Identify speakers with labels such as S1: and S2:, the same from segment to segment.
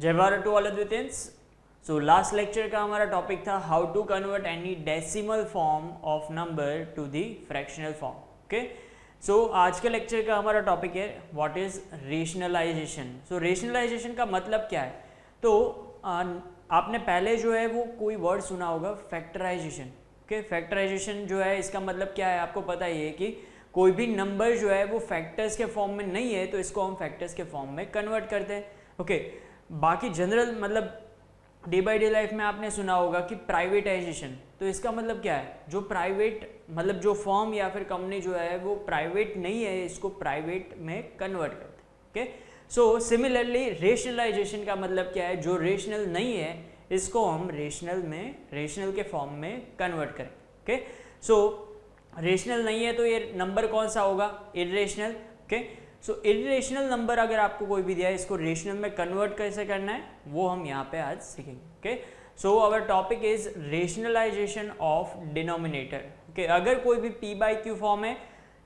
S1: जय Bharat to all अद्वितियंस। So last lecture का हमारा टॉपिक था how to convert any decimal form of number to the fractional form. Okay, so आज के लेक्चर का हमारा टॉपिक है what is rationalisation. So rationalisation का मतलब क्या है? तो आपने पहले जो है वो कोई वर्ड सुना होगा फैक्टराइजेशन। ओके, फैक्टराइजेशन जो है इसका मतलब क्या है आपको पता ही है कि कोई भी नंबर जो है वो फैक्टर्स के फॉर्म में नहीं है तो इसको हम फैक्टर्स के फॉर्म में कन्वर्ट करते हैं। ओके, बाकी जनरल मतलब डे बाई डे लाइफ में आपने सुना होगा कि प्राइवेटाइजेशन, तो इसका मतलब क्या है? जो प्राइवेट मतलब जो फॉर्म या फिर कंपनी जो है वो प्राइवेट नहीं है इसको प्राइवेट में कन्वर्ट करते हैं। ओके, सो सिमिलरली रेशनलाइजेशन का मतलब क्या है? जो रेशनल नहीं है इसको हम रेशनल के फॉर्म में कन्वर्ट करें। ओके, सो रेशनल नहीं है तो ये नंबर कौन सा होगा? इर्रेशनल। ओके, सो इर्रेशनल नंबर अगर आपको कोई भी दिया है इसको रेशनल में कन्वर्ट कैसे करना है वो हम यहाँ पे आज सीखेंगे। Okay, so our topic is rationalisation of denominator. Okay, अगर कोई भी p बाई क्यू फॉर्म है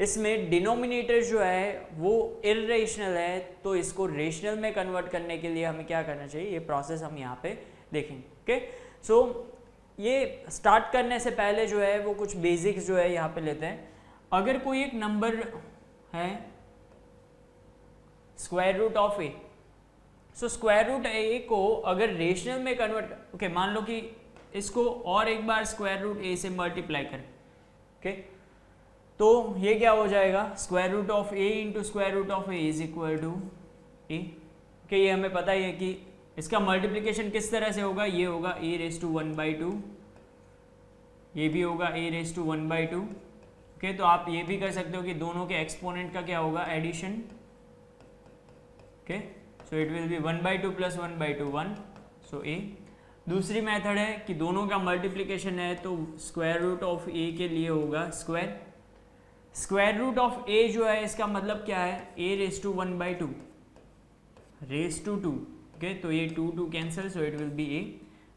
S1: इसमें डिनोमिनेटर जो है वो इर्रेशनल है तो इसको रेशनल में कन्वर्ट करने के लिए हमें क्या करना चाहिए, ये प्रोसेस हम यहाँ पे देखेंगे। ओके, सो ये स्टार्ट करने से पहले जो है वो कुछ बेसिक्स जो है यहाँ पे लेते हैं। अगर कोई एक नंबर है square root of A, so square root A को अगर रेशनल में कन्वर्ट, ओके मान लो कि इसको और एक बार स्क्वायर रूट ए से मल्टीप्लाई करें। ओके, तो ये क्या हो जाएगा? Square root of A into square root of A is equal to A. Okay, ये हमें पता ही है कि इसका मल्टीप्लिकेशन किस तरह से होगा, ये होगा ए रेस टू 1/2, ये भी होगा ए रेस टू 1/2। ओके, तो आप ये भी कर सकते हो कि दोनों के एक्सपोनेंट का क्या होगा, addition. Okay, so it will be 1/2 plus 1/2 1, so A. दूसरी मेथड है कि दोनों का मल्टीप्लिकेशन है तो स्क्वायर रूट ऑफ ए के लिए होगा square. Square root of a जो है इसका मतलब क्या है, a raise to 1/2 raise to 2। Okay, तो ये 2 cancel, so it will be a.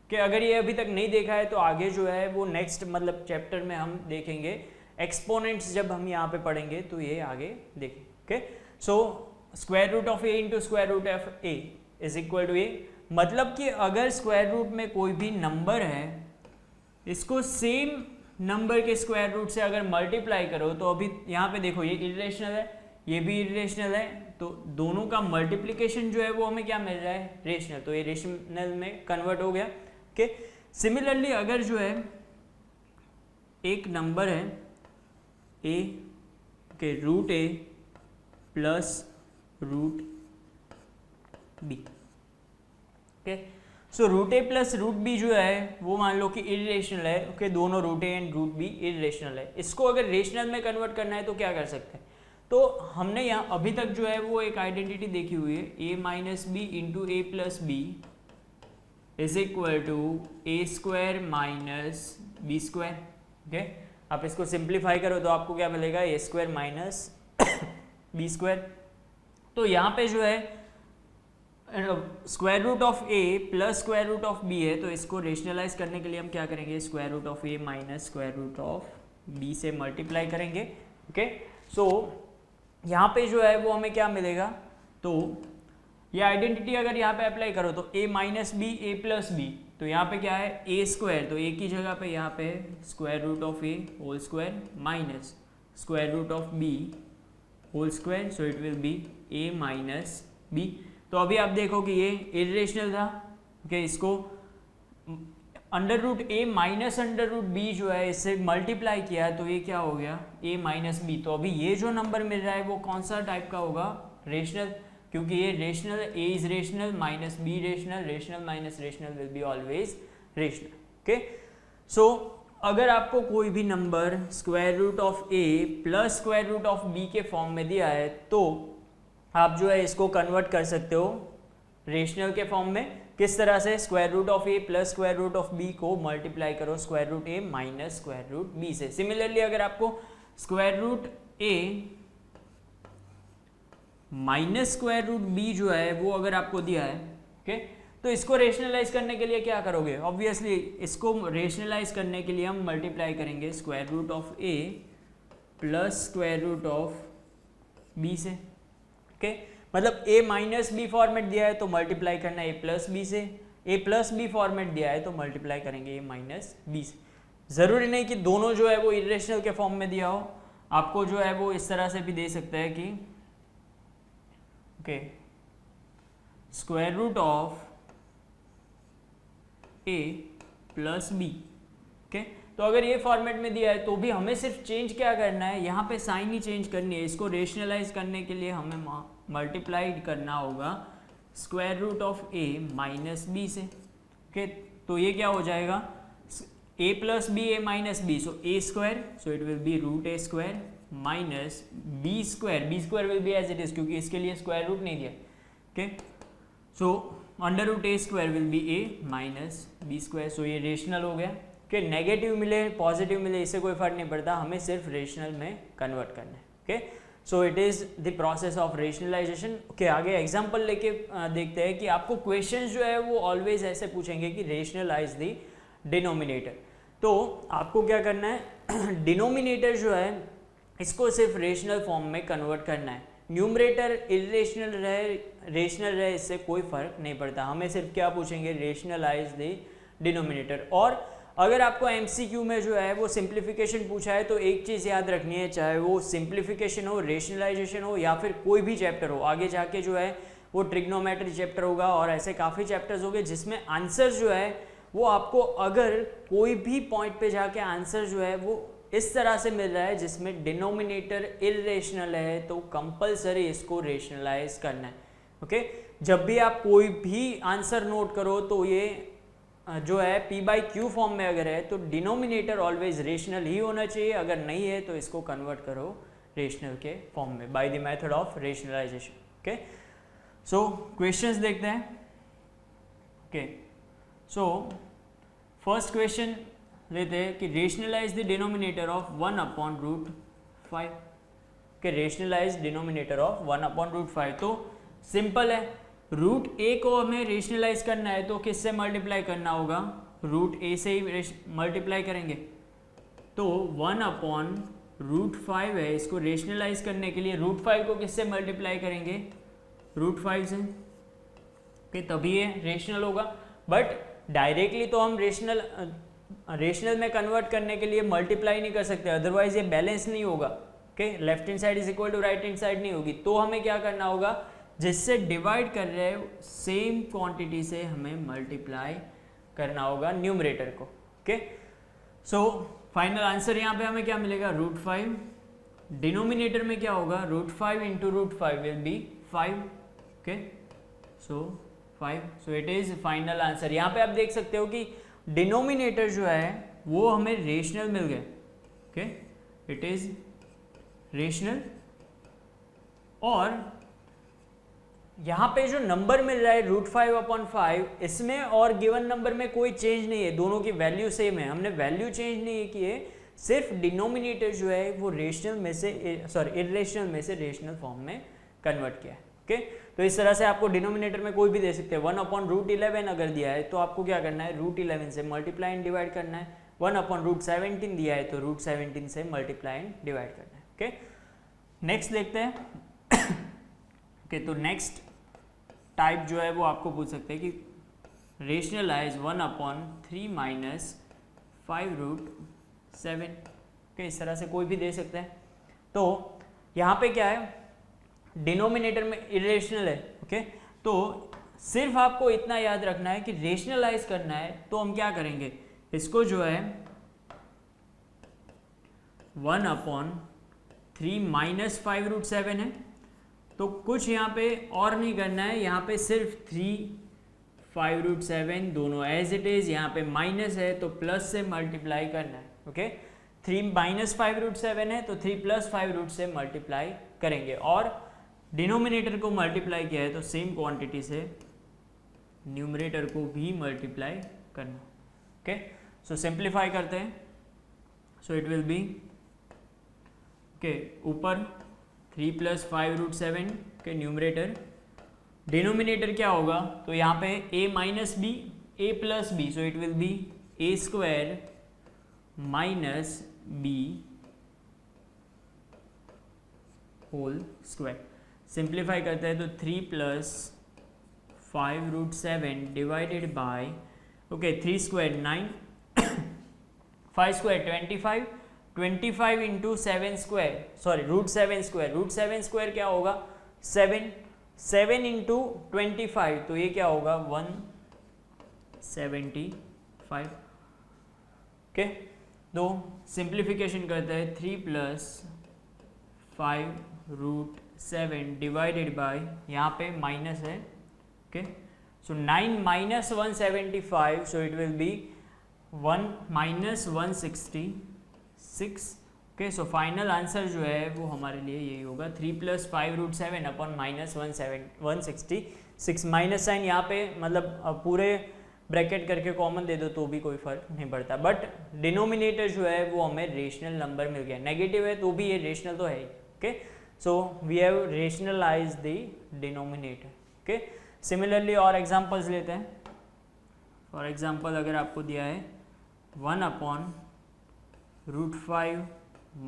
S1: कि अगर ये अभी तक नहीं देखा है तो आगे जो है वो नेक्स्ट मतलब चैप्टर में हम देखेंगे, एक्सपोनेंट्स जब हम यहाँ पे पढ़ेंगे तो ये आगे देखेंगे। Okay, so square root of A into square root of A is equal to a. मतलब कि अगर स्क्वायर रूट में कोई भी नंबर है इसको सेम नंबर के स्क्वायर रूट से अगर मल्टीप्लाई करो तो अभी यहाँ पे देखो ये इर्रेशनल है, ये भी इर्रेशनल है, तो दोनों का मल्टीप्लिकेशन जो है वो हमें क्या मिल रहा है, रेशनल, तो ये रेशनल में कन्वर्ट हो गया। ओके, सिमिलरली अगर जो है एक नंबर है ए के root a plus root b. Okay, so root a plus root B जो है वो मान लो कि इर्रेशनल है। ओके, दोनों root A and root B irrational है। इसको अगर रेशनल में कन्वर्ट करना है तो क्या कर सकते हैं? तो हमने यहाँ अभी तक जो है वो एक आइडेंटिटी देखी हुई है, a minus b into a plus b is equal to a square minus B square. Okay, आप इसको सिंप्लीफाई करो तो आपको क्या मिलेगा, a square minus B square. तो यहाँ पे जो है square root of A plus square root of b है तो इसको रेशनलाइज करने के लिए हम क्या करेंगे, square root of A minus square root of B से मल्टीप्लाई करेंगे। ओके, सो यहाँ पे जो है वो हमें क्या मिलेगा, तो ये आइडेंटिटी अगर यहाँ पे अप्लाई करो तो a minus B A plus B, तो यहाँ पे क्या है ए स्क्वायर, तो ए की जगह पे यहाँ पे square root of A whole square minus square root of B whole square, so it will be a minus B. तो अभी आप देखो कि ये इर्रेशनल था। ओके, इसको under root A minus under root B जो है इससे मल्टीप्लाई किया है तो ये क्या हो गया, a माइनस बी। तो अभी ये जो नंबर मिल रहा है वो कौन सा टाइप का होगा, रेशनल, क्योंकि ये rational, a is rational minus b rational, rational minus rational will be always rational. Okay, so अगर आपको कोई भी number square root of a plus square root of b के फॉर्म में दिया है तो आप जो है इसको कन्वर्ट कर सकते हो रेशनल के फॉर्म में। किस तरह से, square root of A plus square root of B को मल्टीप्लाई करो square root A minus square root B से। सिमिलरली अगर आपको square root A minus square root B जो है वो अगर आपको दिया है, ओके, तो इसको रेशनलाइज करने के लिए क्या करोगे, ऑब्वियसली इसको रेशनलाइज करने के लिए हम मल्टीप्लाई करेंगे square root of A plus square root of B से। ओके, मतलब a माइनस बी फॉर्मेट दिया है तो मल्टीप्लाई करना है a प्लस बी से, a प्लस बी फॉर्मेट दिया है तो मल्टीप्लाई करेंगे a माइनस बी से। ज़रूरी नहीं कि दोनों जो है वो इरेशनल के फॉर्म में दिया हो, आपको जो है वो इस तरह से भी दे सकता है कि okay square root of a plus B. Okay, तो अगर ये फॉर्मेट में दिया है तो भी हमें सिर्फ चेंज क्या करना है, यहाँ पे साइन ही चेंज करनी है। इसको रेशनलाइज करने के लिए हमें मल्टीप्लाई करना होगा square root of a minus b से। ओके, तो ये क्या हो जाएगा a plus B a minus B, so a square, so it will be root a square minus b square will be as it is क्योंकि इसके लिए square root नहीं दिया। Okay, so under root a square will be a minus B square, so ये rational हो गया। Okay, negative मिले positive मिले इससे कोई फर्क नहीं पड़ता, हमें सिर्फ रेशनल में कन्वर्ट करना है। Okay, so it is the process of rationalisation. Okay, आगे एग्जांपल लेके देखते हैं कि आपको क्वेश्चंस जो है वो ऑलवेज ऐसे पूछेंगे कि रेशनलाइज द डिनोमिनेटर। तो आपको क्या करना है, डिनोमिनेटर जो है इसको सिर्फ रेशनल फॉर्म में कन्वर्ट करना है। न्यूमरेटर इरेशनल रहे रेशनल रहे इससे कोई फर्क नहीं पड़ता, हमें सिर्फ क्या पूछेंगे, रेशनलाइज द डिनोमिनेटर। और अगर आपको एमसीक्यू में जो है वो सिंप्लीफिकेशन पूछा है तो एक चीज़ याद रखनी है, चाहे वो सिंप्लीफिकेशन हो, रेशनलाइजेशन हो या फिर कोई भी चैप्टर हो, आगे जाके जो है वो ट्रिग्नोमेट्री चैप्टर होगा और ऐसे काफ़ी चैप्टर्स होंगे जिसमें आंसर जो है वो आपको अगर कोई भी पॉइंट पे जाके आंसर जो है वो इस तरह से मिल रहा है जिसमें डिनोमिनेटर इरेशनल है तो कंपलसरी इसको रेशनलाइज करना है। ओके, जब भी आप कोई भी आंसर नोट करो तो ये जो है p बाई क्यू फॉर्म में अगर है तो डिनोमिनेटर ऑलवेज रेशनल ही होना चाहिए, अगर नहीं है तो इसको कन्वर्ट करो रेशनल के फॉर्म में by the method of rationalisation. Okay, so questions देखते हैं। ओके, सो फर्स्ट क्वेश्चन लेते हैं कि rationalise the denominator of 1 upon root 5। Okay, rationalise denominator of 1 upon root 5, तो सिंपल है, रूट a को हमें रेशनलाइज करना है तो किससे मल्टीप्लाई करना होगा, रूट a से ही मल्टीप्लाई करेंगे। तो 1 अपॉन रूट 5 है, इसको रेशनलाइज करने के लिए रूट 5 को किससे मल्टीप्लाई करेंगे, रूट 5 से। ओके, तभी ये रेशनल होगा। बट डायरेक्टली तो हम रेशनल में कन्वर्ट करने के लिए मल्टीप्लाई नहीं कर सकते, अदरवाइज ये बैलेंस नहीं होगा। Okay, left hand side is equal to right hand side नहीं होगी, तो हमें क्या करना होगा, जिससे डिवाइड कर रहे हैं सेम क्वांटिटी से हमें मल्टीप्लाई करना होगा न्यूमरेटर को। ओके, सो फाइनल आंसर यहाँ पे हमें क्या मिलेगा, रूट 5। डिनोमिनेटर में क्या होगा, root 5 into root 5 will be 5। Okay, so 5, so it is final answer. यहाँ पे आप देख सकते हो कि डिनोमिनेटर जो है वो हमें रेशनल मिल गया। ओके, इट इज रेशनल, और यहाँ पे जो नंबर मिल रहा है रूट 5 अपॉन 5, इसमें और गिवन नंबर में कोई चेंज नहीं है, दोनों की वैल्यू सेम है, हमने वैल्यू चेंज नहीं की है, सिर्फ डिनोमिनेटर जो है वो रेशनल में से इरेशनल में से रेशनल फॉर्म में कन्वर्ट किया है। ओके, तो इस तरह से आपको डिनोमिनेटर में कोई भी दे सकते हैं। 1 अपॉन रूट 11 अगर दिया है तो आपको क्या करना है, रूट 11 से मल्टीप्लाई एंड डिवाइड करना है। 1 अपॉन रूट 17 दिया है तो रूट 17 से मल्टीप्लाई एंड डिवाइड करना है। ओके, नेक्स्ट देखते हैं। ओके, तो नेक्स्ट टाइप जो है वो आपको पूछ सकते हैं कि rationalise 1 upon 3 minus 5 root 7। Okay, इस तरह से कोई भी दे सकते हैं। तो यहाँ पे क्या है, डिनोमिनेटर में इरेशनल है। ओके, तो सिर्फ आपको इतना याद रखना है कि रेशनलाइज करना है तो हम क्या करेंगे, इसको जो है 1 अपॉन 3 माइनस 5 रूट 7 है, तो कुछ यहाँ पे और नहीं करना है, यहाँ पे सिर्फ 3 5 रूट 7 दोनों एज इट इज, यहाँ पे माइनस है तो प्लस से मल्टीप्लाई करना है। ओके, 3 माइनस 5 रूट 7 है तो 3 प्लस 5 रूट से मल्टीप्लाई करेंगे, और डिनोमिनेटर को मल्टीप्लाई किया है तो सेम क्वांटिटी से न्यूमरेटर को भी मल्टीप्लाई करना। ओके, सो सिंप्लीफाई करते हैं। So it will B okay, ऊपर 3 प्लस 5 रूट 7 के न्यूमरेटर, डिनोमिनेटर क्या होगा, तो यहाँ पे a minus B, a plus B, so it will be a square minus b whole square. Simplify करते हैं तो 3 plus 5√7 divided by, okay 3 square 9, 5 square 25, 25 into 7 square, sorry √7 square, √7 square क्या होगा 7, 7 इंटू 25 तो ये क्या होगा 175, ओके। तो सिंप्लीफिकेशन करते हैं 3 प्लस 5√7 डिवाइडेड बाय, यहाँ पे माइनस है, okay. So 9 minus 175, so it will be 1 minus 166, okay. So final answer जो है वो हमारे लिए यही होगा 3 plus 5√7 upon minus 166। Minus sign यहाँ पे मतलब पूरे ब्रैकेट करके कॉमन दे दो तो भी कोई फर्क नहीं पड़ता, बट डिनोमिनेटर जो है वो हमें रेशनल नंबर मिल गया, नेगेटिव है तो भी ये रेशनल तो है ही, okay. So we have rationalize the denominator, okay. Similarly और एग्जांपल्स लेते हैं। फॉर एग्जांपल अगर आपको दिया है 1/√5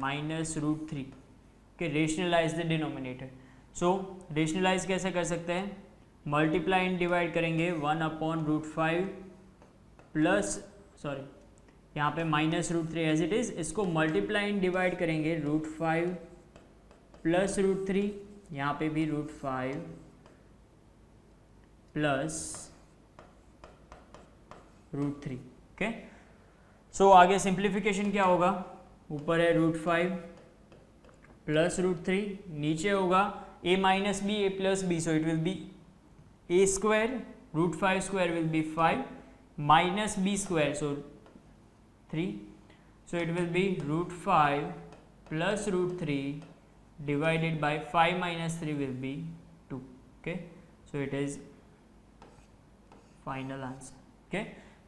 S1: minus √3, okay, rationalize the denominator. So rationalize कैसे कर सकते हैं, मल्टीप्लाई एंड डिवाइड करेंगे 1/√5 प्लस, सॉरी यहाँ पे माइनस √3 एज इट इज, इसको मल्टीप्लाई एंड डिवाइड करेंगे √5 प्लस √3, यहाँ पे भी √5 प्लस √3, ओके। सो आगे सिंप्लीफिकेशन क्या होगा, ऊपर है √5 प्लस √3, नीचे होगा a minus B a plus B, so it will be a square, √5 square will be 5 minus b square, so 3, so it will be √5 plus √3 divided by 5 minus 3 will be 2, okay. So it is final answer, okay.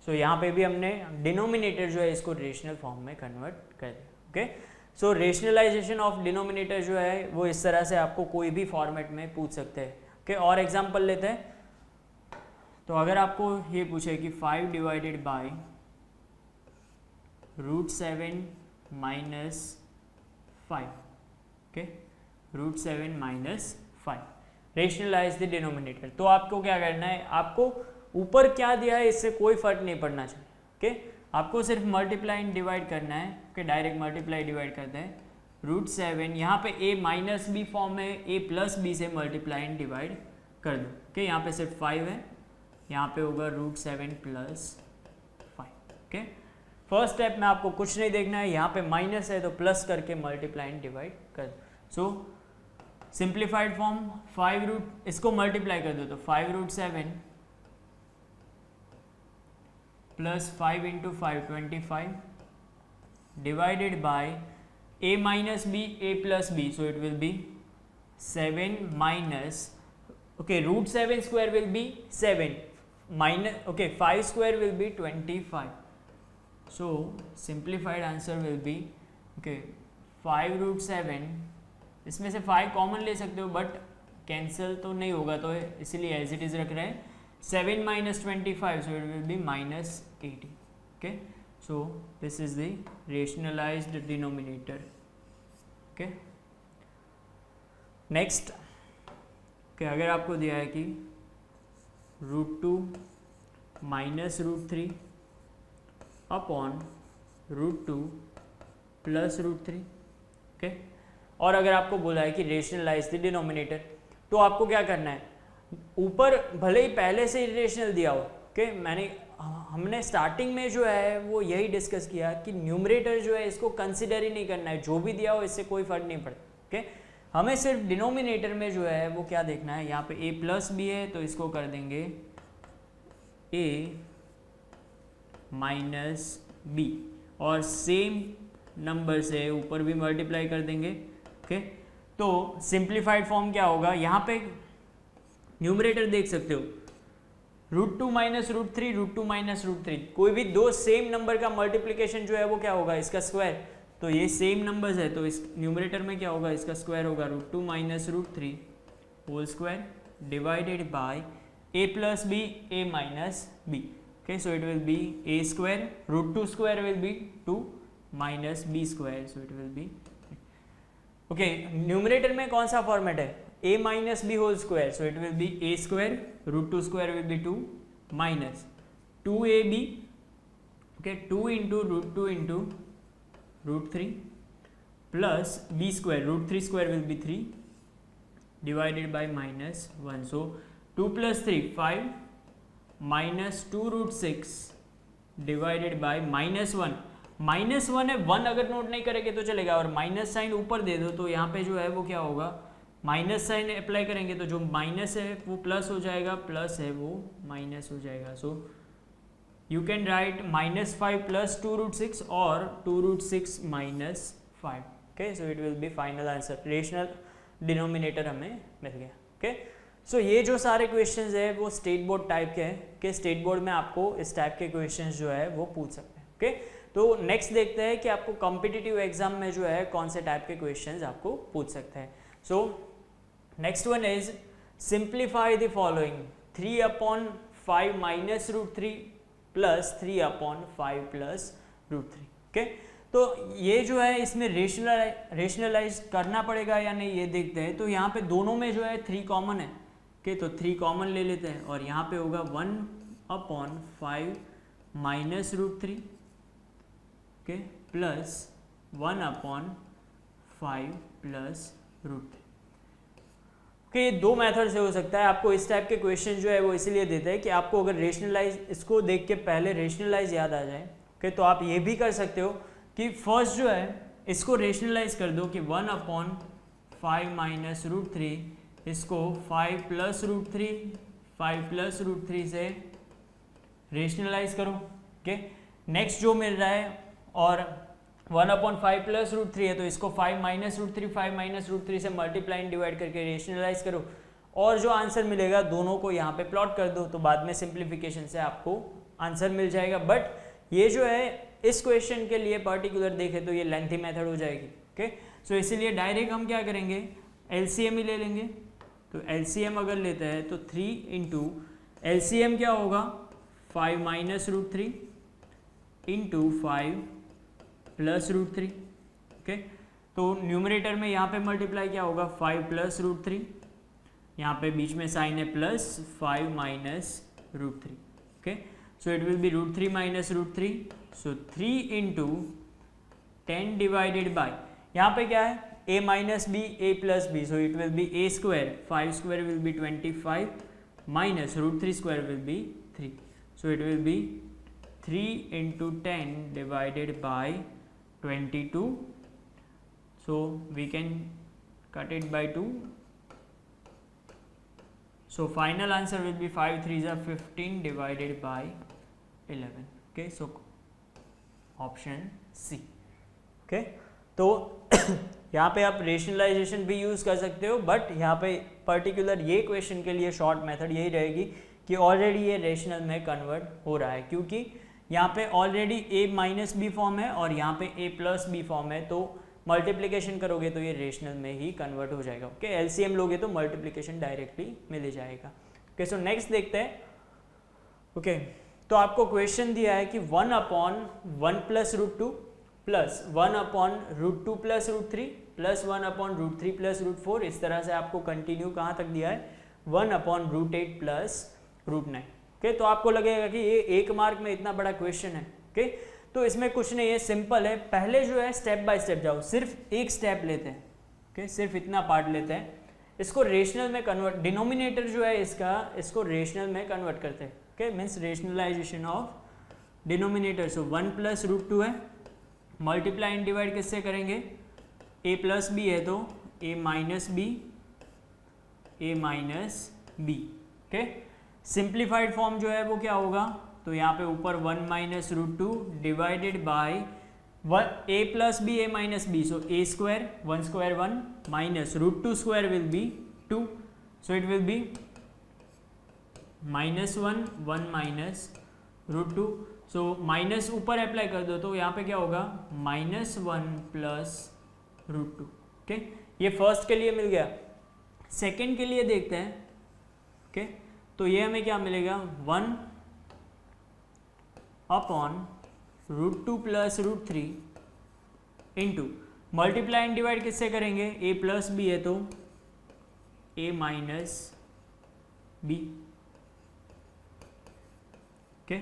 S1: So यहाँ पे भी हमने denominator जो है इसको rational form में convert कर दिया, okay. So rationalisation of denominator जो है वो इस तरह से आपको कोई भी फॉर्मेट में पूछ सकते हैं, ओके। और एग्जांपल लेते हैं, तो अगर आपको ये पूछे कि 5 divided by √7 minus 5, okay, √7 minus 5, rationalise the denominator, तो आपको क्या करना है, आपको ऊपर क्या दिया है इससे कोई फर्क नहीं पड़ना चाहिए, ओके। आपको सिर्फ मल्टीप्लाई एंड डिवाइड करना है, ओके। डायरेक्ट मल्टीप्लाई डिवाइड करते हैं √7, यहाँ पे a माइनस बी फॉर्म है, a प्लस बी से मल्टीप्लाई एंड डिवाइड कर दो, ओके। यहाँ पे सिर्फ 5 है, यहाँ पे होगा √7 प्लस 5, ओके। फर्स्ट स्टेप में आपको कुछ नहीं देखना है, यहाँ पे माइनस है तो प्लस करके मल्टीप्लाई एंड डिवाइड कर दो। सो सिंप्लीफाइड फॉर्म 5 इसको मल्टीप्लाई कर दो तो 5√7 plus 5 into 5 25 divided by a minus B a plus B, so it will be 7 minus, okay, √7 square will be 7 minus, okay, 5 square will be 25, so simplified answer will be, okay, 5√7, इसमें से 5 common ले सकते हो but cancel तो नहीं होगा तो इसलिए एज इट इज रख रहे हैं, 7 minus 25, so it will be minus 80, okay. So this is the rationalized denominator, okay. Next, okay, अगर आपको दिया है कि √2 माइनस √3 अपॉन √2 प्लस √3, ओके। और अगर आपको बोला है कि रेशनलाइज द डिनोमिनेटर, तो आपको क्या करना है, ऊपर भले ही पहले से इरेशनल दिया हो, ओके, हमने स्टार्टिंग में जो है वो यही डिस्कस किया कि न्यूमरेटर जो है इसको कंसिडर ही नहीं करना है, जो भी दिया हो इससे कोई फर्क नहीं पड़ता, ओके। हमें सिर्फ डिनोमिनेटर में जो है वो क्या देखना है, यहाँ पे a प्लस बी है तो इसको कर देंगे a माइनस बी, और सेम नंबर से ऊपर भी मल्टीप्लाई कर देंगे, ओके। तो सिंप्लीफाइड फॉर्म क्या होगा, यहाँ पे न्यूमरेटर देख सकते हो, √2 माइनस √3, √2 माइनस √3, कोई भी दो सेम नंबर का मल्टीप्लिकेशन जो है वो क्या होगा, इसका स्क्वायर, तो ये सेम नंबर्स है तो इस न्यूमरेटर में क्या होगा, इसका स्क्वायर होगा √2 minus √3 whole square divided by a plus B a minus B, okay, so it will be a square, √2 square will be 2 minus b square, so it will be, okay। Numerator में कौन सा format है, a minus b whole square, so it will be a square, root 2 square will be 2 minus 2ab, okay, 2 into root 2 into root 3 plus b square, root 3 square will be 3 divided by minus 1. So 2 plus 3 5 minus 2 root 6 divided by minus 1. Minus 1 है, 1 अगर note नहीं करेंगे तो चलेगा, और minus sign ऊपर दे दो तो यहाँ पे जो है वो क्या होगा, माइनस साइन अप्लाई करेंगे तो जो माइनस है वो प्लस हो जाएगा, प्लस है वो माइनस हो जाएगा. So you can write -5 plus 2 root 6 और 2 root 6 minus 5. Okay, so it will be final answer. Rational denominator हमें मिल गया. ओके, सो ये जो सारे क्वेश्चंस है वो स्टेट बोर्ड टाइप के हैं कि स्टेट बोर्ड में आपको इस टाइप के क्वेश्चंस जो है वो पूछ सकते हैं. ओके, तो नेक्स्ट देखते हैं कि आपको कॉम्पिटिटिव एग्जाम में जो है कौन से टाइप के क्वेश्चंस आपको पूछ सकते हैं. So next one is simplify the following 3/5 minus root 3 plus 3/5 plus root 3. Okay, तो ये जो है इसमें रेशनलाइज करना पड़ेगा या नहीं ये देखते हैं. तो यहाँ पे दोनों में जो है 3 कॉमन है. ओके, तो 3 कॉमन ले लेते हैं और यहाँ पे होगा 1/5 minus root 3, okay, plus 1/5 plus root 3. Okay, ये 2 मेथड से हो सकता है. आपको इस टाइप के क्वेश्चन जो है वो इसीलिए देते हैं कि आपको अगर रेशनलाइज, इसको देख के पहले रेशनलाइज याद आ जाए. ओके, तो आप ये भी कर सकते हो कि फर्स्ट जो है इसको रेशनलाइज कर दो कि 1/5 माइनस रूट 3, इसको 5 प्लस रूट 3, 5 प्लस रूट 3 से रेशनलाइज करो. ओके, नेक्स्ट जो मिल रहा है और 1/5 प्लस रूट 3 है तो इसको 5 माइनस रूट 3, 5 माइनस रूट 3 से मल्टीप्लाई एंड डिवाइड करके रेशनलाइज करो और जो आंसर मिलेगा दोनों को यहाँ पे प्लॉट कर दो, तो बाद में सिंप्लीफिकेशन से आपको आंसर मिल जाएगा. बट ये जो है इस क्वेश्चन के लिए पर्टिकुलर देखे तो ये लेंथी मेथड हो जाएगी. ओके, सो इसीलिए डायरेक्ट हम क्या करेंगे, एलसीएम ही ले लेंगे. तो एलसीएम अगर लेते हैं तो 3 इंटू एलसीएम क्या होगा, 5 minus root 3 into 5 plus root 3. Okay, तो न्यूमरेटर में यहाँ पे मल्टीप्लाई क्या होगा, 5 प्लस रूट 3, यहाँ पे बीच में साइन है plus 5 minus root 3. Okay, so it will be root 3 minus root 3, so 3 into 10 divided by, यहाँ पे क्या है, a minus b, a plus b, so it will be a square, 5 square will be 25 minus root 3 square will be 3, so it will be 3 into 10 divided by 22, so we can cut it by 2, so final answer will be 5 3s are 15 divided by 11. Okay, so option C. Okay, तो यहाँ पे आप rationalisation भी use कर सकते हो, but यहाँ पे पर्टिकुलर ये क्वेश्चन के लिए शॉर्ट मेथड यही रहेगी कि ऑलरेडी ये रेशनल में कन्वर्ट हो रहा है, क्योंकि यहाँ पे already a minus B form है और यहाँ पे a प्लस बी फॉर्म है, तो मल्टीप्लिकेशन करोगे तो ये रेशनल में ही कन्वर्ट हो जाएगा. ओके, एलसीएम लोगे तो मल्टीप्लिकेशन डायरेक्टली मिल ही जाएगा. ओके, सो नेक्स्ट देखते हैं. ओके, तो आपको क्वेश्चन दिया है कि 1/1 plus root 2 plus 1/√2 plus root 3 plus 1/√3 plus root 4, इस तरह से आपको कंटिन्यू कहाँ तक दिया है, 1/√8 प्लस रूट 9. ओके, तो आपको लगेगा कि ये 1 मार्क में इतना बड़ा क्वेश्चन है. ओके, तो इसमें कुछ नहीं है, सिंपल है. पहले जो है स्टेप बाय स्टेप जाओ, सिर्फ एक स्टेप लेते हैं. ओके, सिर्फ इतना पार्ट लेते हैं, इसको रेशनल में कन्वर्ट, डिनोमिनेटर जो है इसका, इसको रेशनल में कन्वर्ट करते हैं. Okay, means rationalisation of denominator. So 1 plus root 2 है, मल्टीप्लाई एंड डिवाइड किससे करेंगे, a प्लस बी है तो a minus B, a minus B. Okay, simplified form जो है वो क्या होगा, तो यहाँ पे ऊपर 1 minus root 2 divided by a plus B, a minus B, so a square, 1 square 1 minus root 2 square will be 2, so it will be -1 1 minus root 2. So minus ऊपर अप्लाई कर दो तो यहाँ पे क्या होगा, -1 प्लस रूट 2. ओके, ये first के लिए मिल गया. सेकंड के लिए देखते हैं. ओके, तो ये हमें क्या मिलेगा, 1/√2 plus root 3 into multiply and divide किससे करेंगे, a प्लस बी है तो ए माइनस बी। ओके,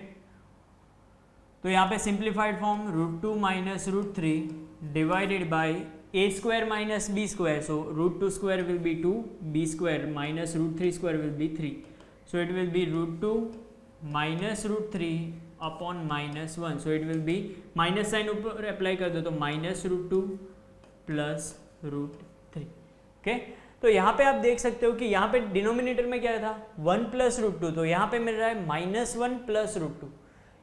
S1: तो यहाँ पे simplified form √2 minus √3 divided by A square minus B square, so √2 square will be 2, B square minus √3 square will be 3, so it will be √2 minus √3 upon -1, so it will be minus sign ऊपर apply कर दो तो -√2 plus √3। Okay, तो यहाँ पे आप देख सकते हो कि यहाँ पे डिनोमिनेटर में क्या था 1 प्लस √2, तो यहाँ पे मिल रहा है -1 प्लस √2,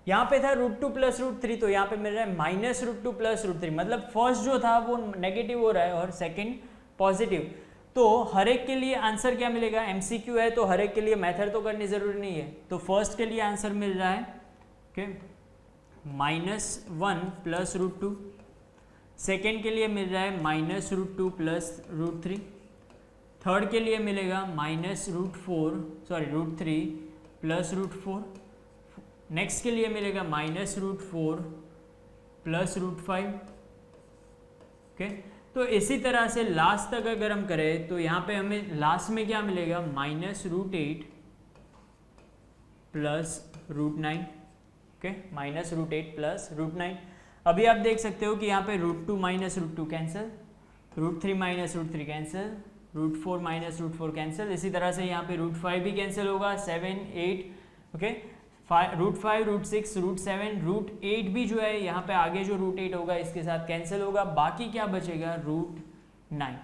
S1: यहाँ पे था √2 प्लस √3, तो यहाँ पे मिल रहा है -√2 प्लस √3, मतलब फर्स्ट जो था वो नेगेटिव हो रहा है और सेकेंड पॉजिटिव। तो हर एक के लिए आंसर क्या मिलेगा, एमसीक्यू है तो हर एक के लिए मेथड तो करनी जरूरी नहीं है, तो फर्स्ट के लिए आंसर मिल रहा है ओके -1 प्लस √2, सेकेंड के लिए मिल रहा है -√2 प्लस √3, थर्ड के लिए मिलेगा √3 प्लस √4, नेक्स्ट के लिए मिलेगा -√4 प्लस √5। ओके, तो इसी तरह से लास्ट तक अगर हम करें तो यहाँ पे हमें लास्ट में क्या मिलेगा -√8 प्लस √9। Okay, -√8 plus √9। अभी आप देख सकते हो कि यहाँ पे √2 minus √2 cancel, √3 minus √3 cancel, √4 minus √4 cancel, इसी तरह से यहाँ पे √5 भी कैंसिल होगा, 7 8 ओके, √5 √6 √7 √8 भी जो है यहाँ पे आगे जो √8 होगा इसके साथ कैंसिल होगा, बाकी क्या बचेगा √9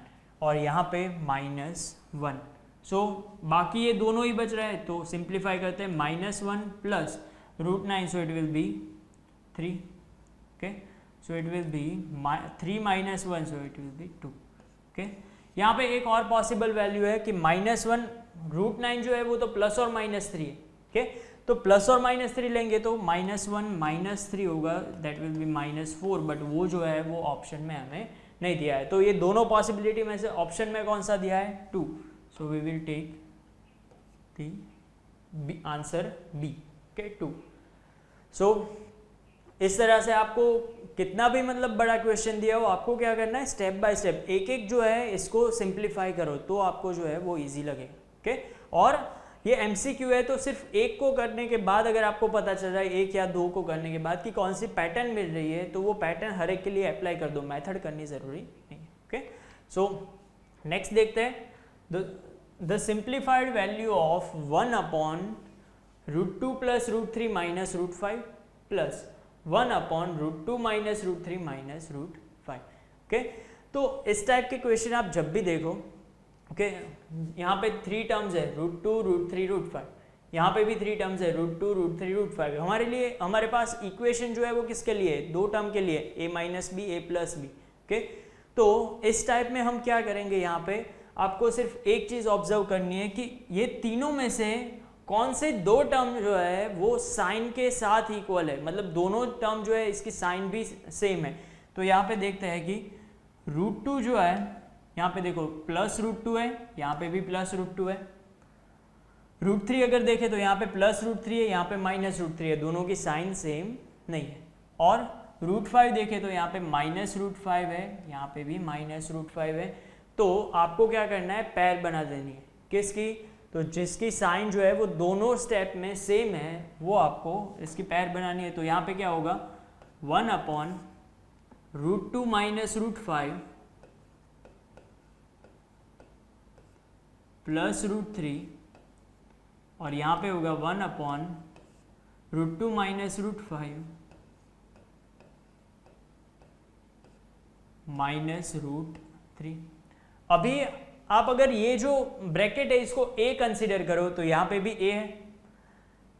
S1: और यहाँ पे -1, सो बाकी ये दोनों ही बच रहा है, तो सिंप्लीफाई करते हैं -1 plus √9, so it will be 3। Okay, so it will be 3 minus 1, so it will be 2। Okay, यहाँ पे एक और पॉसिबल वैल्यू है कि -1 √9 जो है वो तो प्लस और -3 है। ओके, तो प्लस और -3 लेंगे तो -1 -3 होगा, दैट विल बी -4, बट वो जो है वो ऑप्शन में हमें नहीं दिया है, तो ये दोनों पॉसिबिलिटी में से ऑप्शन में कौन सा दिया है 2, so we will take the answer B. Okay, 2। So इस तरह से आपको कितना भी मतलब बड़ा क्वेश्चन दिया हो, आपको क्या करना है स्टेप बाय स्टेप एक एक जो है इसको सिंप्लीफाई करो तो आपको जो है वो इजी लगेगा। ओके, और ये एमसीक्यू है तो सिर्फ एक को करने के बाद अगर आपको पता चल रहा है एक या दो को करने के बाद कि कौन सी पैटर्न मिल रही है तो वो पैटर्न हर एक के लिए अप्लाई कर दो, मेथड करनी जरूरी नहीं है। ओके, सो नेक्स्ट देखते हैं the simplified value of 1 upon √2 plus √3 minus √5 plus 1 upon √2 minus √3 minus √5। Okay, तो इस टाइप के क्वेश्चन आप जब भी देखो ओके, यहाँ पे 3 टर्म्स है √2 √3 √5, यहाँ पे भी 3 टर्म्स है √2 √3 √5, हमारे लिए हमारे पास इक्वेशन जो है वो किसके लिए, 2 टर्म के लिए, a minus B a plus B. Okay, तो इस टाइप में हम क्या करेंगे, यहाँ पे आपको सिर्फ एक चीज़ ऑब्जर्व करनी है कि ये तीनों में से कौन से 2 टर्म जो है वो साइन के साथ इक्वल है, मतलब दोनों टर्म जो है इसकी साइन भी सेम है। तो यहाँ पे देखते हैं कि √2 जो है यहाँ पे देखो प्लस √2 है, यहाँ पे भी प्लस √2 है, √3 अगर देखें तो यहाँ पे प्लस √3 है, यहाँ पे माइनस √3 है, दोनों की साइन सेम नहीं है। और √5 देखें तो यहाँ पे -√5 है, यहाँ पे भी -√5 है, तो आपको क्या करना है पैर बना देनी है, किसकी, तो जिसकी साइन जो है वो दोनों स्टेप में सेम है वो आपको इसकी पैर बनानी है। तो यहाँ पे क्या होगा 1 अपॉन √2 माइनस √5 प्लस √3 और यहाँ पे होगा 1 अपॉन √2 माइनस √5 माइनस √3। अभी आप अगर ये जो ब्रैकेट है इसको a कंसिडर करो तो यहाँ पे भी a है,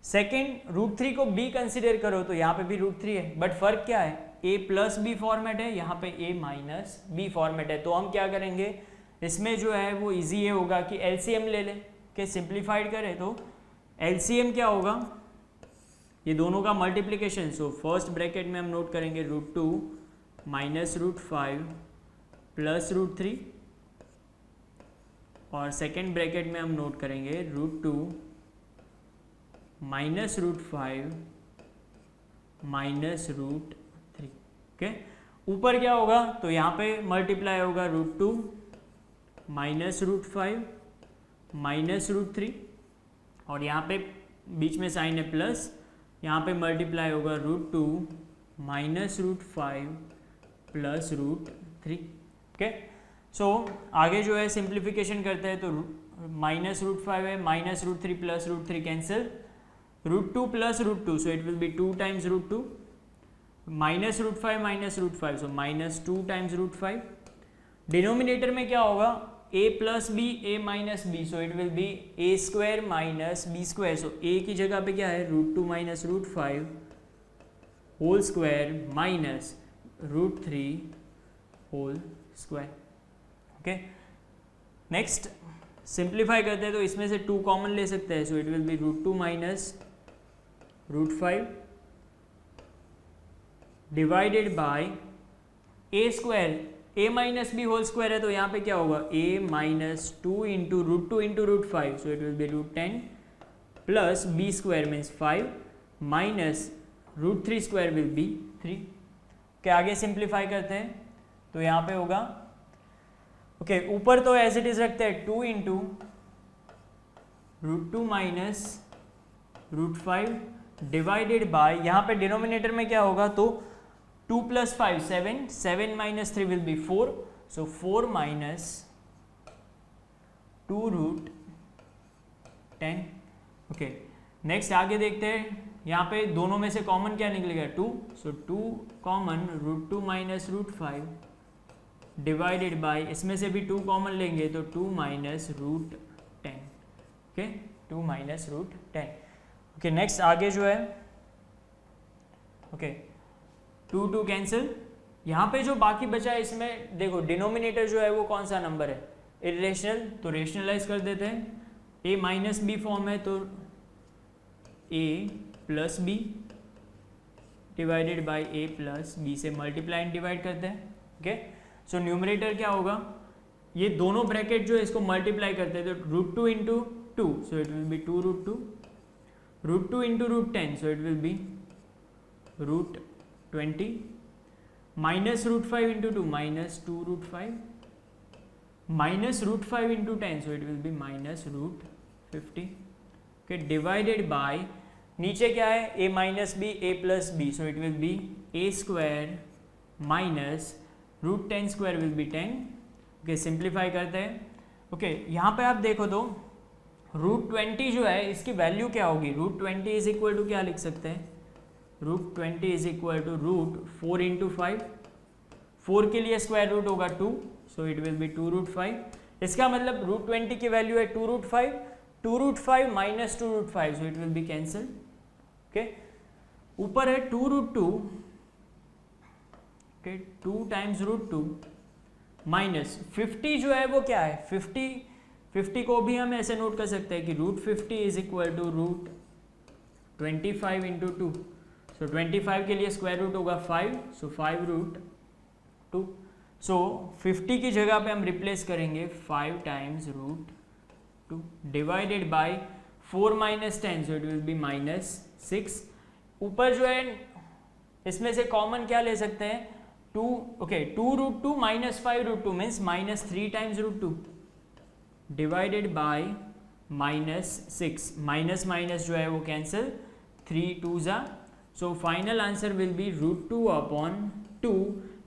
S1: सेकेंड √3 को b कंसिडर करो तो यहाँ पे भी √3 है, बट फर्क क्या है a प्लस बी फॉर्मेट है, यहाँ पे a माइनस बी फॉर्मेट है। तो हम क्या करेंगे इसमें जो है वो इजी ये होगा कि एलसीएम ले लें, कि सिंप्लीफाइड करें तो एलसीएम क्या होगा, ये दोनों का मल्टीप्लिकेशन, सो फर्स्ट ब्रैकेट में हम नोट करेंगे √2 माइनस √5 प्लस √3 और सेकेंड ब्रैकेट में हम नोट करेंगे √2 माइनस √5 माइनस √3। ओके, ऊपर क्या होगा तो यहाँ पे मल्टीप्लाई होगा √2 माइनस √5 -√3 और यहाँ पे बीच में साइन है प्लस, यहाँ पे मल्टीप्लाई होगा √2 -√5 प्लस √3। ओके, सो आगे जो है सिंप्लीफिकेशन करते हैं तो -√5 है, -√3 plus √3 cancel, √2 plus √2 so it will be 2 times √2, -√5 so -2 times √5। Denominator में क्या होगा, a plus B a minus B, so it will be a square minus B square, so a की जगह पे क्या है √2 minus √5 whole square minus √3 whole square. Okay, next simplify करते हैं तो इसमें से 2 कॉमन ले सकते हैं, so it will be √2 minus √5 divided by a square, a minus B whole square है तो यहाँ पे क्या होगा a minus 2 into √2 into √5 so it will be √10 plus b square means 5 minus √3 square will be 3। के आगे सिंप्लीफाई करते हैं तो यहाँ पे होगा ओके ऊपर तो एज इट इज रखते हैं 2 इंटू √2 माइनस √5 डिवाइडेड बाय, यहाँ पे डिनोमिनेटर में क्या होगा तो 2 plus 5 7 minus 3 will be 4 so 4 minus 2√10। Okay, next आगे देखते हैं, यहाँ पे दोनों में से कॉमन क्या निकलेगा 2, सो 2 कॉमन √2 माइनस √5 डिवाइडेड बाय, इसमें से भी 2 कॉमन लेंगे तो 2 minus √10। Okay, 2 minus √10। Okay, next आगे जो है ओके 2 कैंसिल, यहाँ पे जो बाकी बचा है इसमें देखो डिनोमिनेटर जो है वो कौन सा नंबर है इरेशनल, तो रेशनलाइज कर देते हैं, a माइनस बी फॉर्म है तो a plus B divided by a plus B से मल्टीप्लाई एंड डिवाइड करते हैं। ओके, सो न्यूमरेटर क्या होगा, ये दोनों ब्रैकेट जो है इसको मल्टीप्लाई करते हैं तो √2 into 2 so it will be 2√2, √2 into √10 so it will be √20 minus √5 into 2 minus 2√5 minus √5 into 10 so it will be minus √50। Okay, divided by नीचे क्या है a minus B a plus B so it will be a square minus √10 square will be 10। Okay, simplify करते हैं। Okay, यहाँ पे आप देखो तो √20 जो है इसकी वैल्यू क्या होगी, √20 इज इक्वल टू क्या लिख सकते हैं, √20 इज इक्वल टू √4 इंटू 5, 4 के लिए स्क्वायर रूट होगा 2 सो इट विल बी 2√5। इसका मतलब √20 की वैल्यू है 2√5, 2√5 minus 2√5 so it will B cancel. Okay, ऊपर है 2√2, ओके 2 टाइम्स √2 माइनस 50 जो है वो क्या है 50 को भी हम ऐसे नोट कर सकते हैं कि √50 इज इक्वल टू √25 इंटू 2 सो 25 के लिए स्क्वायर रूट होगा 5 सो 5√2 सो 50 की जगह पे हम रिप्लेस करेंगे 5 times √2 divided by 4 minus 10 so it will B -6। ऊपर जो है इसमें से कॉमन क्या ले सकते हैं 2, okay 2√2 minus 5√2 means -3 times √2 divided by -6, minus minus जो है वो कैंसिल, 3 2 जा, सो final answer will be √2/2।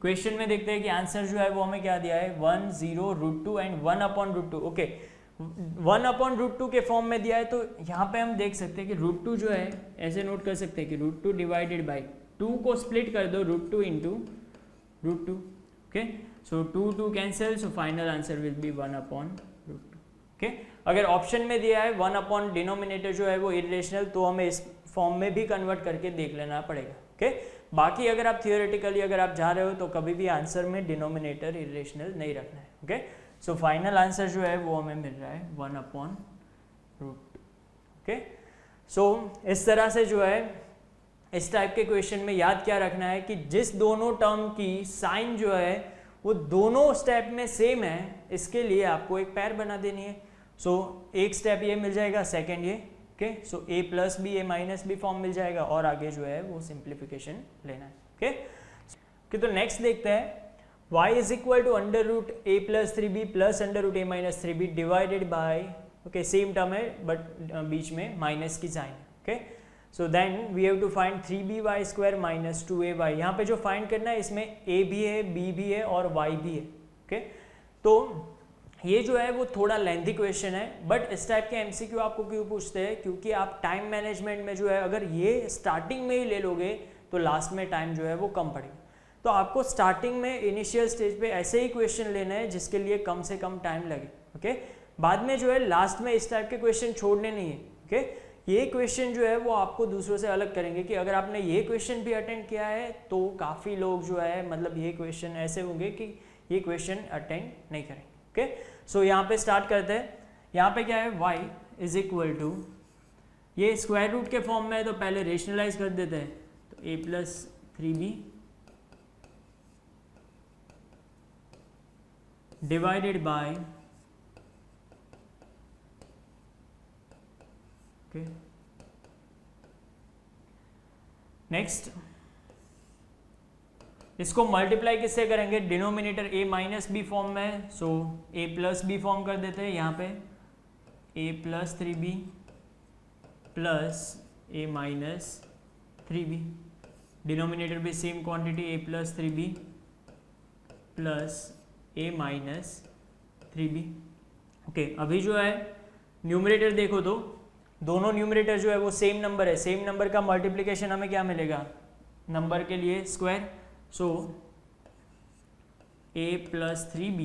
S1: Question में देखते हैं कि आंसर जो है वो हमें क्या दिया है 1 0 √2 एंड 1/√2। ओके, 1/√2 के फॉर्म में दिया है तो यहाँ पे हम देख सकते हैं कि √2 जो है ऐसे नोट कर सकते हैं कि √2 डिवाइडेड बाई 2 को स्प्लिट कर दो √2 into √2। Okay, so 2 cancel, so final answer will be 1/√2। Okay, अगर ऑप्शन में दिया है 1/ डिनोमिनेटर जो है वो इरेशनल तो हमें इस फॉर्म में भी कन्वर्ट करके देख लेना पड़ेगा। ओके, बाकी अगर आप थियोरेटिकली अगर आप जा रहे हो तो कभी भी आंसर में डिनोमिनेटर इरेशनल नहीं रखना है। ओके, सो फाइनल आंसर जो है वो हमें मिल रहा है 1/√2। ओके, सो इस तरह से जो है इस टाइप के क्वेश्चन में याद क्या रखना है कि जिस दोनों टर्म की साइन जो है वो दोनों स्टेप में सेम है, इसके लिए आपको एक पैर बना देनी है। सो एक स्टेप ये मिल जाएगा, सेकेंड ये। Okay, so a plus B a minus B form मिल जाएगा और आगे जो है वो सिंप्लीफिकेशन लेना है। ओके, तो नेक्स्ट देखते हैं y is equal to √a plus 3b plus √a minus 3b divided by okay same term है बट बीच में माइनस की साइन है. Okay so then we have to find 3by square minus 2ay. यहाँ पे जो फाइंड करना है इसमें a भी है, b भी है और y भी है. ओके तो ये जो है वो थोड़ा लेंथी क्वेश्चन है, बट इस टाइप के एमसीक्यू आपको क्यों पूछते हैं, क्योंकि आप टाइम मैनेजमेंट में जो है अगर ये स्टार्टिंग में ही ले लोगे तो लास्ट में टाइम जो है वो कम पड़ेगा. तो आपको स्टार्टिंग में इनिशियल स्टेज पे ऐसे ही क्वेश्चन लेने हैं जिसके लिए कम से कम टाइम लगे. ओके बाद में जो है लास्ट में इस टाइप के क्वेश्चन छोड़ने नहीं है. ओके ये क्वेश्चन जो है वो आपको दूसरों से अलग करेंगे कि अगर आपने ये क्वेश्चन भी अटेंड किया है तो काफ़ी लोग जो है मतलब ये क्वेश्चन ऐसे होंगे कि ये क्वेश्चन अटेंड नहीं करेंगे. ओके सो यहाँ पे स्टार्ट करते हैं. यहाँ पे क्या है y इज इक्वल टू, ये स्क्वायर रूट के फॉर्म में है तो पहले रेशनलाइज कर देते हैं. तो a plus 3b divided by okay next इसको मल्टीप्लाई किससे करेंगे, denominator a minus B form में है so a plus b form कर देते हैं. यहाँ पे a plus 3b plus a minus 3b, denominator भी same quantity a plus 3b plus a minus 3b. Okay अभी जो है न्यूमरेटर देखो तो दोनों न्यूमरेटर जो है वो सेम नंबर है. सेम नंबर का मल्टीप्लिकेशन हमें क्या मिलेगा, नंबर के लिए square. So a plus 3b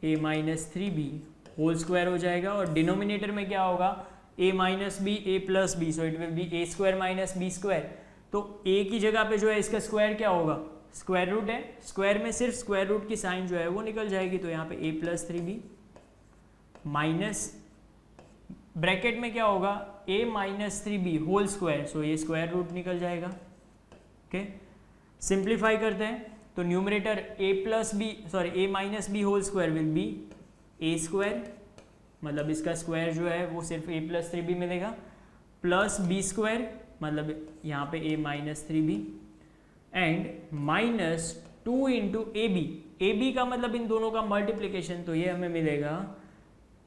S1: a minus 3b whole square हो जाएगा और डिनोमिनेटर में क्या होगा a minus B a plus B, so it will be a square minus B square. तो a की जगह पे जो है इसका स्क्वायर क्या होगा, स्क्वायर रूट है. स्क्वायर में सिर्फ स्क्वायर रूट की साइन जो है वो निकल जाएगी. तो यहाँ पे a plus 3b minus bracket में क्या होगा a minus 3b whole square, so ये स्क्वायर रूट निकल जाएगा. ओके सिंप्लीफाई करते हैं तो numerator a minus B whole square will be a square, मतलब इसका स्क्वायर जो है वो सिर्फ a प्लस 3b मिलेगा, प्लस b स्क्वायर मतलब यहाँ पे a minus 3b and minus 2 into A B का मतलब इन दोनों का मल्टीप्लीकेशन. तो ये हमें मिलेगा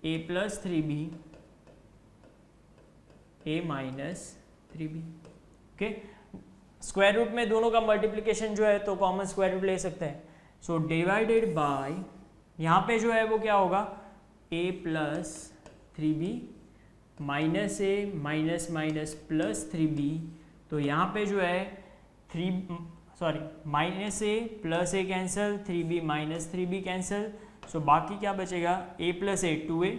S1: a plus 3b a minus 3b. Okay square root में दोनों का मल्टीप्लिकेशन जो है तो कॉमन स्क्वायर रूट ले सकते हैं. सो डिवाइडेड बाय यहाँ पे जो है वो क्या होगा a plus 3b minus a minus minus plus 3b. तो यहाँ पे जो है minus a plus a cancel, 3b minus 3b cancel. So बाकी क्या बचेगा a plus a 2a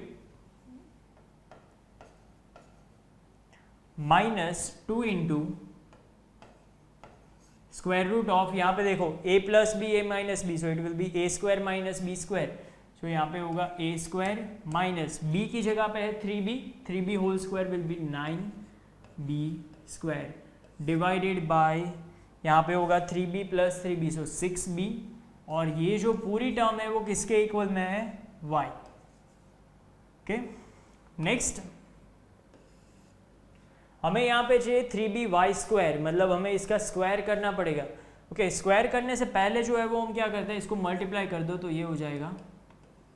S1: minus 2 into square root of, यहाँ पे देखो a plus B a minus B, so it will be a square minus B square. So यहाँ पे होगा a square minus b की जगह पे है 3b whole square will be 9b square divided by यहाँ पे होगा 3b प्लस 3b सो 6b. और ये जो पूरी टर्म है वो किसके इक्वल में है, y. ओके नेक्स्ट हमें यहाँ पे चाहिए 3by स्क्वायर, मतलब हमें इसका स्क्वायर करना पड़ेगा. ओके स्क्वायर करने से पहले जो है वो हम क्या करते हैं, इसको मल्टीप्लाई कर दो तो ये हो जाएगा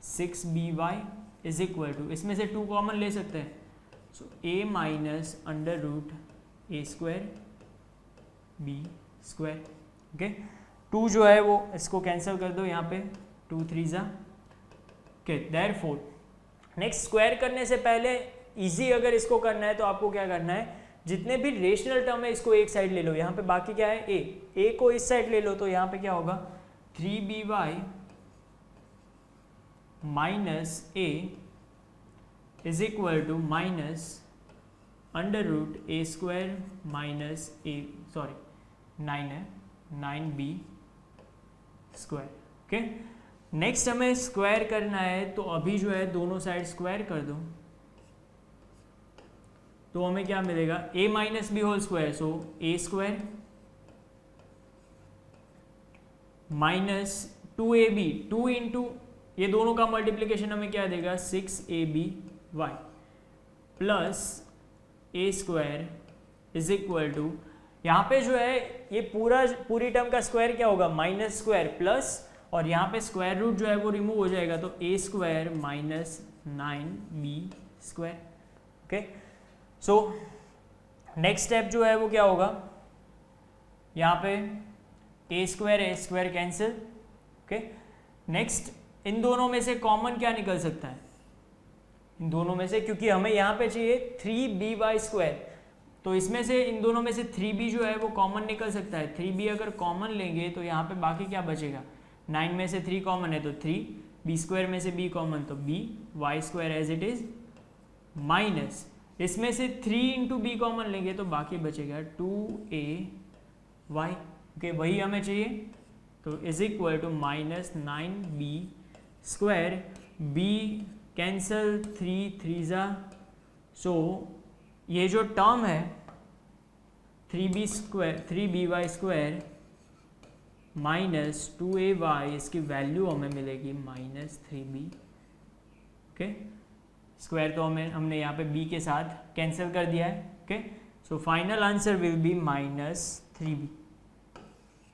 S1: 6by इज इक्वल टू, इसमें से 2 कॉमन ले सकते हैं. So a minus under root a square b square. Okay 2 जो है वो इसको कैंसिल कर दो, यहाँ पे 2 3 जा. ओके देयरफॉर नेक्स्ट स्क्वायर करने से पहले इजी अगर इसको करना है तो आपको क्या करना है, जितने भी रेशनल टर्म है इसको एक साइड ले लो. यहाँ पे बाकी क्या है a को इस साइड ले लो तो यहाँ पे क्या होगा 3by minus a is equal to minus under root a square minus 9 है 9b स्क्वायर. ओके नेक्स्ट हमें स्क्वायर करना है तो अभी जो है दोनों साइड स्क्वायर कर दो तो हमें क्या मिलेगा a minus B whole square, so a square minus 2ab 2 into ये दोनों का मल्टीप्लिकेशन हमें क्या देगा 6aby plus a square is equal to, यहाँ पे जो है ये पूरी टर्म का स्क्वायर क्या होगा माइनस स्क्वायर प्लस, और यहाँ पे स्क्वायर रूट जो है वो रिमूव हो जाएगा तो a square minus 9b²। Okay, so next step जो है वो क्या होगा, यहाँ पे a² cancel. Okay, next in दोनों में से कॉमन क्या निकल सकता है, इन दोनों में से, क्योंकि हमें यहाँ पे चाहिए 3by², तो इसमें से इन दोनों में से 3b जो है वो कॉमन निकल सकता है। 3b अगर कॉमन लेंगे तो यहाँ पे बाकी क्या बचेगा, 9 में से 3 कॉमन है तो 3, b² में से b कॉमन तो b, y² as it is, minus इसमें से 3 इंटू बी कॉमन लेंगे तो बाकी बचेगा 2ay। ओके, वही हमें चाहिए, तो is equal to -9b², b cancel, 3 3 so ये जो टर्म है 3by² माइनस 2ay, इसकी वैल्यू हमें मिलेगी -3b। ओके, स्क्वायर तो हमने यहाँ पे b के साथ कैंसिल कर दिया है। Okay, so final answer will be -3b।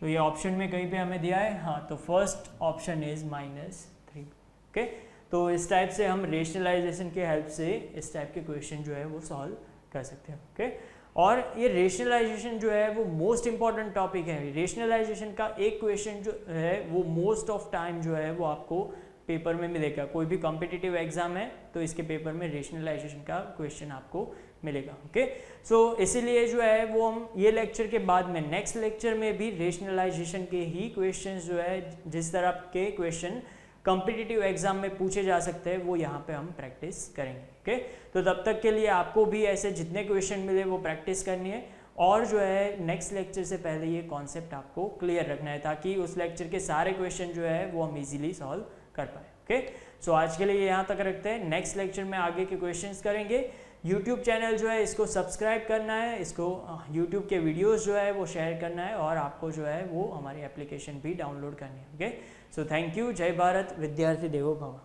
S1: तो ये ऑप्शन में कहीं पे हमें दिया है, हाँ, तो first option is -3b। Okay, तो इस टाइप से हम रेशनलाइजेशन के हेल्प से इस टाइप के क्वेश्चन जो है वो सॉल्व कर सकते हैं। ओके, और ये रेशनलाइजेशन जो है वो मोस्ट इंपॉर्टेंट टॉपिक है। रेशनलाइजेशन का एक क्वेश्चन जो है वो मोस्ट ऑफ टाइम जो है वो आपको पेपर में मिलेगा। कोई भी कॉम्पिटिटिव एग्जाम है तो इसके पेपर में रेशनलाइजेशन का क्वेश्चन आपको मिलेगा। ओके, सो इसीलिए जो है वो हम ये लेक्चर के बाद में नेक्स्ट लेक्चर में भी रेशनलाइजेशन के ही क्वेश्चंस जो है, जिस तरह के क्वेश्चन कॉम्पिटिटिव एग्जाम में पूछे जा सकते हैं, वो यहाँ पे हम प्रैक्टिस करेंगे। ओके, तो तब तक के लिए आपको भी ऐसे जितने क्वेश्चन मिले वो प्रैक्टिस करनी है, और जो है नेक्स्ट लेक्चर से पहले ये कॉन्सेप्ट आपको क्लियर रखना है, ताकि उस लेक्चर के सारे क्वेश्चन जो है वो हम इजीली सॉल्व कर पाए। ओके, सो आज के लिए यहाँ तक रखते हैं, नेक्स्ट लेक्चर में आगे के क्वेश्चंस करेंगे। यूट्यूब चैनल जो है इसको सब्सक्राइब करना है, इसको यूट्यूब के वीडियोस जो है वो शेयर करना है, और आपको जो है वो हमारी एप्लीकेशन भी डाउनलोड करनी है। ओके, सो थैंक यू, जय भारत, विद्यार्थी देवो भव।